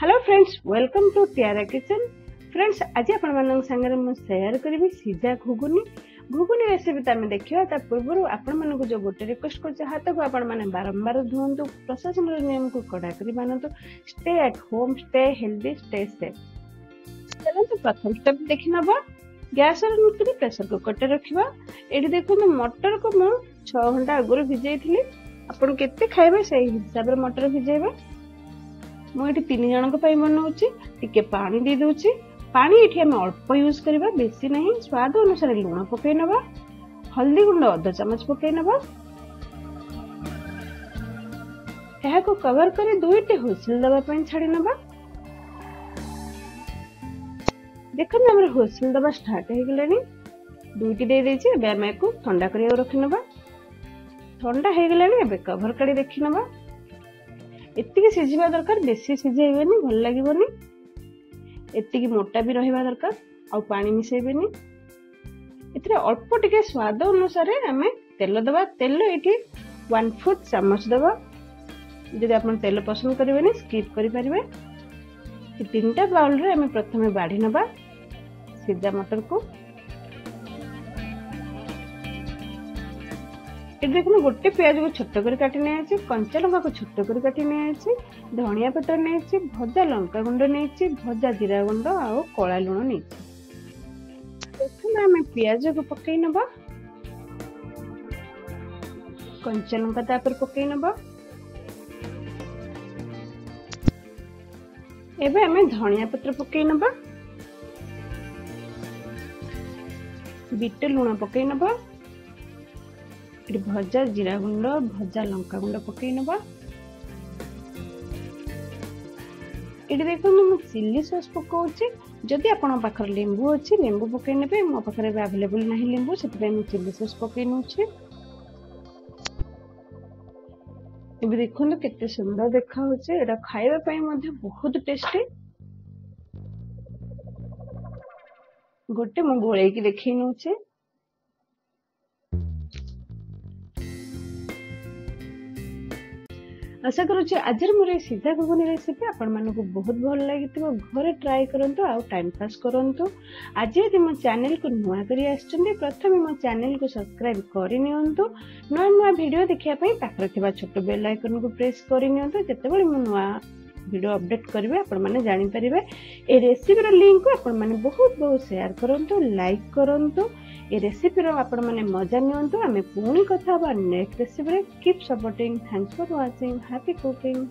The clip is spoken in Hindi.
Hello friends, welcome to Tiara kitchen. Friends, आज आपण सागर मु शेयर करी सीधा घुगुनी घुगुनी रेसिपी तमें देखा। पूर्व आपण जो गोटे रिक्वेस्ट कर हाथ को आपण मैंने बारंबार धुंतु, प्रशासन नियम को कड़ाकरी मानतु। Stay at home, stay healthy, stay safe. चलो तो प्रथम स्टेप देखि नबा। गैस रे प्रेशर कुकर टे रखिबा। एठी देखो मटर को मु 6 घंटा आगुर भिजई थिली। आपण केते खाइबे से हिसाब रे मटर भिजेबा। मुझे 3 जन बनाऊँगी। टिके पानी दे दूची। पानी ये आम अल्प यूज करवा, बेसी नहीं। स्वाद अनुसार लुण पकई नवा, हल्दी गुंड अधा चामच पकई नवा। यह को कवर कर 2टी हुइसिल दबा पई छाड़ी नवा। देखो हमर हुइसिल दबा स्टार्ट हो गलानी। 2टी दे देछि। एबे हम एको ठंडा करिया रखि नवा। ठंडा हो गलानी। एबे कवर करी देखि नवा। एतिकी सिझिबा दरकार, बेसी सिझेइबेनी, भल लागिबोनी। एतिकी मोटा भी रहिबा दरकार। आ पानी मिसेइबेनी। एथिरे अल्प टिके स्वाद अनुसार हमें तेल दबा। तेल एठी 1/4 चामच दबा। जदि आपण तेल पसंद करिबेनी स्किप करि परिबे। ए 3टा बाउल रे हमें प्रथमे बाढी नबा सीधा मटर को। देखो गोटे प्याज को छोट कर काटी नहीं, कंचा लंका को छोट कर काटी नहीं, धनिया पत्र नहीं, भजा लंका गुंड नहीं, भजा जीरा गुंड आ कला लुण नहीं। आम प्याज को पकई नबा। कंचा लंका तापर पकई नबा। एबे आम धनिया पत्र पकई नबा। बीट लुण पकई नबा। भजा जीरा गुंड, भजा लंका गुंड पकई नबा। एटी देखो मु चिल्ली सॉस पकाउची। जदि आपण पाखर लेंबू अछि, लेंबू पकई नेबे। मो पाखर अवेलेबल नाही लेंबू, सेतबे मु चिल्ली सॉस पकई नउची। एबे देखो केते सुंदर देखा होचे। एटा खाइबा पई मध्ये बहुत टेस्टी। गोटे मु गोळेई की देखै नउची। आशा करुच्ची आज मोर सीधा घुगुनी रेसिपी आपण मानक बहुत भल लगी। घरे ट्राए करंतु आ टाइम पास करंतु। आज यदि मो चैनल को नुआ करी आछंती, प्रथमे मो चैनल को सब्सक्राइब करि नियंतु। नुआ नुआ वीडियो देखिया पई पाखर थिबा छोट बेल आइकन को प्रेस करि नियंतु। जेतेबेले मो नुआ वीडियो अपडेट करिवे आपण माने जानि परिबे। ए रेसिपी रो लिंक को आपण माने बहुत बहुत शेयर करंतु, लाइक करंतु। ए रेसिपी रो आपण माने मजा नियंतु। आमे पुणी कथा बा नेक्स्ट रेसिपी रे। Keep supporting. Thanks for watching. Happy cooking.